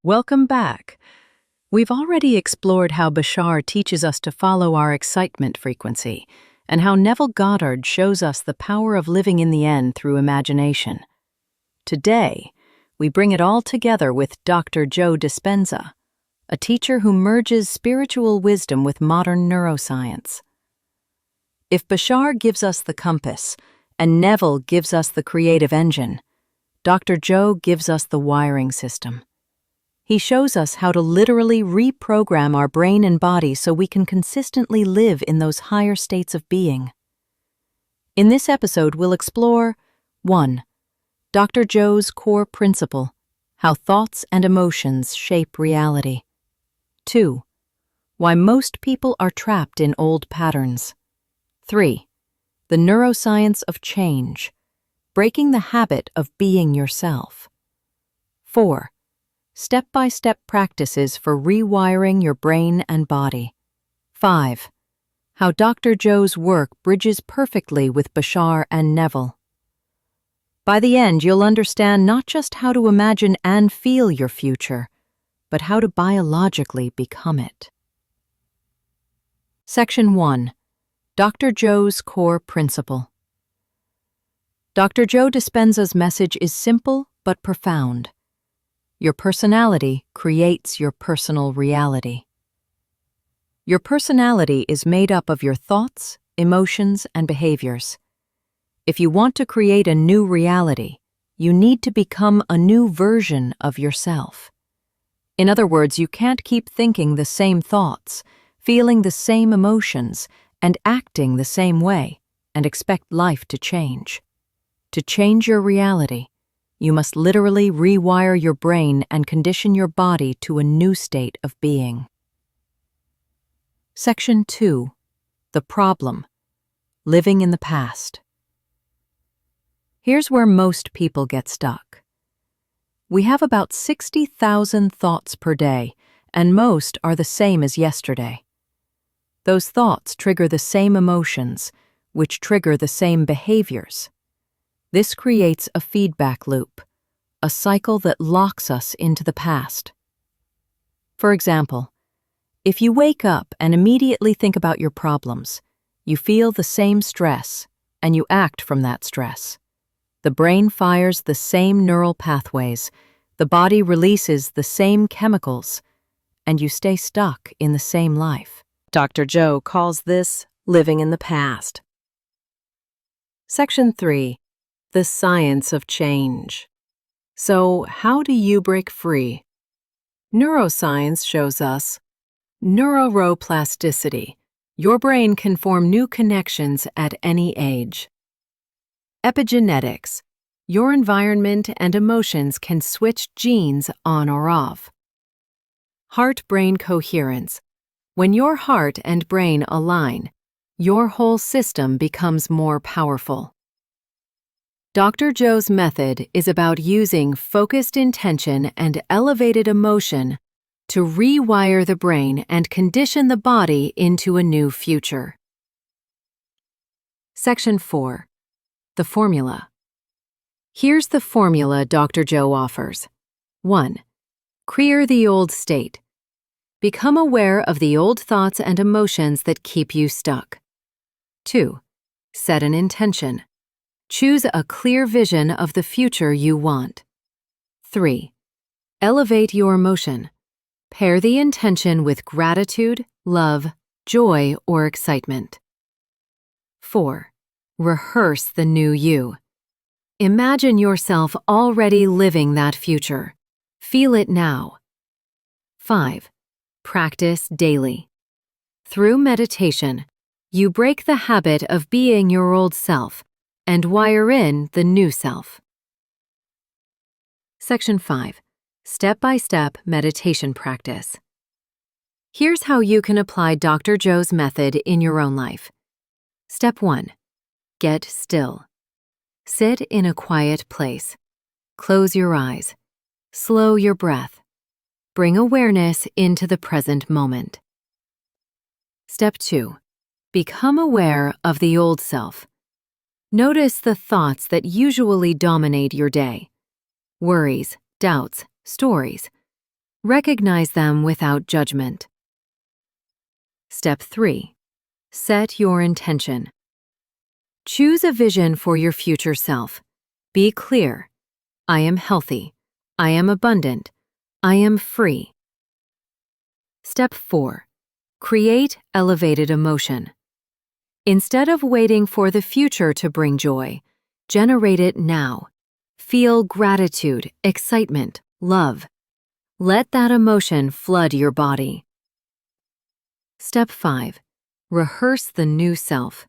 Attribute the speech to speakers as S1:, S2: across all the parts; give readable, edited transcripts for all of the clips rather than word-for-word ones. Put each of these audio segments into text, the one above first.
S1: Welcome back. We've already explored how Bashar teaches us to follow our excitement frequency, and how Neville Goddard shows us the power of living in the end through imagination. Today, we bring it all together with Dr. Joe Dispenza, a teacher who merges spiritual wisdom with modern neuroscience. If Bashar gives us the compass, and Neville gives us the creative engine, Dr. Joe gives us the wiring system. He shows us how to literally reprogram our brain and body so we can consistently live in those higher states of being. In this episode, we'll explore 1. Dr. Joe's core principle, how thoughts and emotions shape reality. 2. Why most people are trapped in old patterns. 3. The neuroscience of change, breaking the habit of being yourself. 4. Step-by-step practices for rewiring your brain and body. 5. How Dr. Joe's work bridges perfectly with Bashar and Neville. By the end, you'll understand not just how to imagine and feel your future, but how to biologically become it. Section 1. Dr. Joe's core principle. Dr. Joe Dispenza's message is simple but profound. Your personality creates your personal reality. Your personality is made up of your thoughts, emotions, and behaviors. If you want to create a new reality, you need to become a new version of yourself. In other words, you can't keep thinking the same thoughts, feeling the same emotions, and acting the same way, and expect life to change. To change your reality, you must literally rewire your brain and condition your body to a new state of being. Section 2. The problem. Living in the past. Here's where most people get stuck. We have about 60,000 thoughts per day, and most are the same as yesterday. Those thoughts trigger the same emotions, which trigger the same behaviors. This creates a feedback loop, a cycle that locks us into the past. For example, if you wake up and immediately think about your problems, you feel the same stress, and you act from that stress. The brain fires the same neural pathways, the body releases the same chemicals, and you stay stuck in the same life. Dr. Joe calls this living in the past. Section 3. The science of change. So, how do you break free? Neuroscience shows us neuroplasticity. Your brain can form new connections at any age. Epigenetics. Your environment and emotions can switch genes on or off. Heart-brain coherence. When your heart and brain align, your whole system becomes more powerful. Dr. Joe's method is about using focused intention and elevated emotion to rewire the brain and condition the body into a new future. Section 4. The formula. Here's the formula Dr. Joe offers. 1. Clear the old state. Become aware of the old thoughts and emotions that keep you stuck. 2. Set an intention. Choose a clear vision of the future you want. 3. Elevate your emotion. Pair the intention with gratitude, love, joy, or excitement. 4. Rehearse the new you. Imagine yourself already living that future. Feel it now. 5. Practice daily. Through meditation, you break the habit of being your old self and wire in the new self. Section 5. Step-by-step meditation practice. Here's how you can apply Dr. Joe's method in your own life. Step 1. Get still. Sit in a quiet place. Close your eyes. Slow your breath. Bring awareness into the present moment. Step 2. Become aware of the old self. Notice the thoughts that usually dominate your day. Worries, doubts, stories. Recognize them without judgment. Step 3. Set your intention. Choose a vision for your future self. Be clear. I am healthy. I am abundant. I am free. Step 4. Create elevated emotion. Instead of waiting for the future to bring joy, generate it now. Feel gratitude, excitement, love. Let that emotion flood your body. Step 5. Rehearse the new self.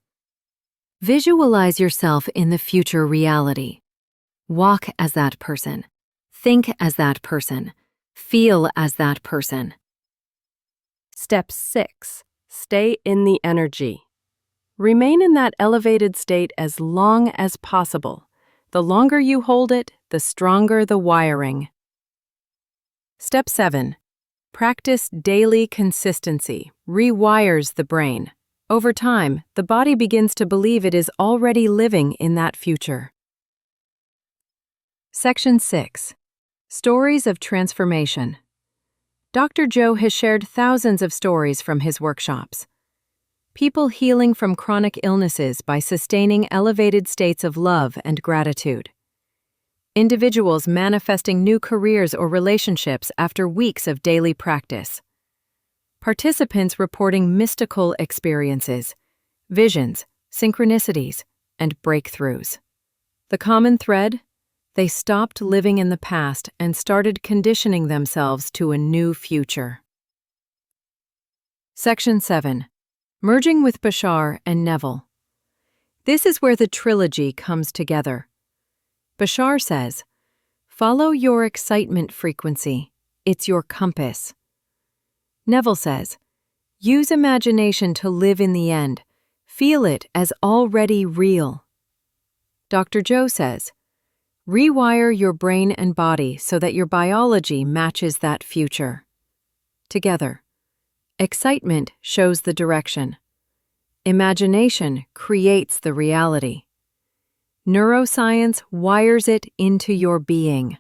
S1: Visualize yourself in the future reality. Walk as that person. Think as that person. Feel as that person.
S2: Step 6. Stay in the energy. Remain in that elevated state as long as possible. The longer you hold it, the stronger the wiring. Step 7. Practice daily consistency. Rewires the brain. Over time, the body begins to believe it is already living in that future. Section 6. Stories of Transformation. Dr. Joe has shared thousands of stories from his workshops. People healing from chronic illnesses by sustaining elevated states of love and gratitude. Individuals manifesting new careers or relationships after weeks of daily practice. Participants reporting mystical experiences, visions, synchronicities, and breakthroughs. The common thread? They stopped living in the past and started conditioning themselves to a new future. Section 7. Merging with Bashar and Neville. This is where the trilogy comes together. Bashar says, "Follow your excitement frequency. It's your compass." Neville says, "Use imagination to live in the end. Feel it as already real." Dr. Joe says, "Rewire your brain and body so that your biology matches that future." Together, excitement shows the direction. Imagination creates the reality. Neuroscience wires it into your being.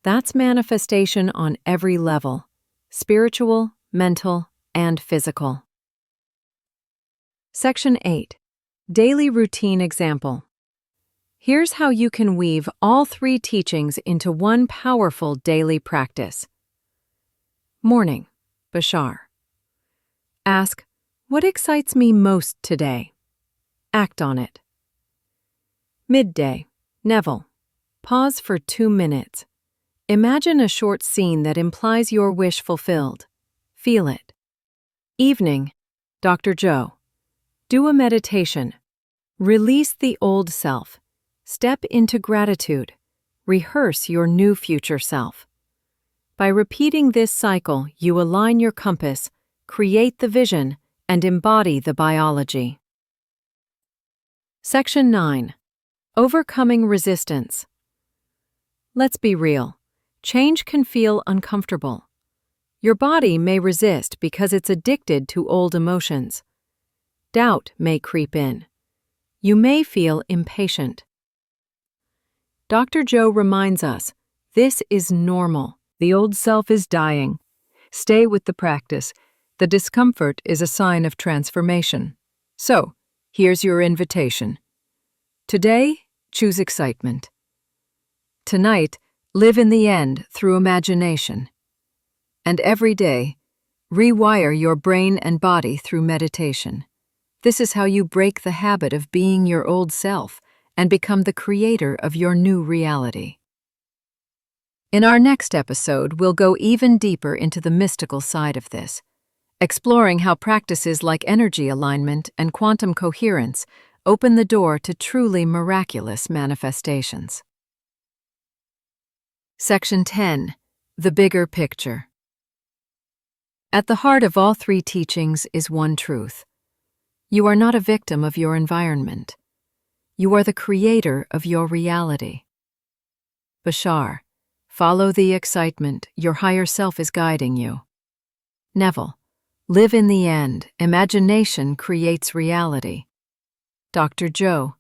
S2: That's manifestation on every level: spiritual, mental, and physical. Section 8. Daily Routine Example. Here's how you can weave all three teachings into one powerful daily practice. Morning, Bashar. Ask, what excites me most today? Act on it. Midday, Neville. Pause for 2 minutes. Imagine a short scene that implies your wish fulfilled. Feel it. Evening, Dr. Joe. Do a meditation. Release the old self. Step into gratitude. Rehearse your new future self. By repeating this cycle, you align your compass, create the vision, and embody the biology. Section 9. Overcoming resistance. Let's be real. Change can feel uncomfortable. Your body may resist because it's addicted to old emotions. Doubt may creep in. You may feel impatient. Dr. Joe reminds us, this is normal. The old self is dying. Stay with the practice. The discomfort is a sign of transformation. So, here's your invitation. Today, choose excitement. Tonight, live in the end through imagination. And every day, rewire your brain and body through meditation. This is how you break the habit of being your old self and become the creator of your new reality. In our next episode, we'll go even deeper into the mystical side of this, exploring how practices like energy alignment and quantum coherence open the door to truly miraculous manifestations. Section 10. The Bigger Picture. At the heart of all three teachings is one truth. You are not a victim of your environment. You are the creator of your reality. Bashar, follow the excitement. Your higher self is guiding you. Neville, live in the end. Imagination creates reality. Dr. Joe,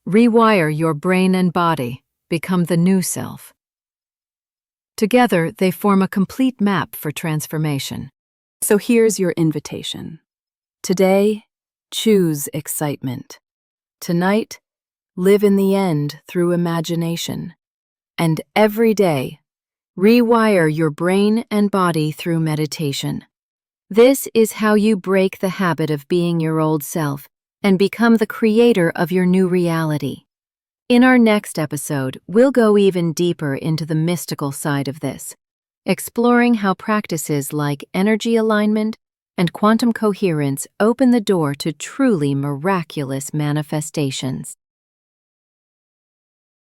S2: rewire your brain and body. Become the new self. Together, they form a complete map for transformation.
S1: So here's your invitation. Today, choose excitement. Tonight, live in the end through imagination. And every day, rewire your brain and body through meditation. This is how you break the habit of being your old self and become the creator of your new reality. In our next episode, we'll go even deeper into the mystical side of this, exploring how practices like energy alignment and quantum coherence open the door to truly miraculous manifestations.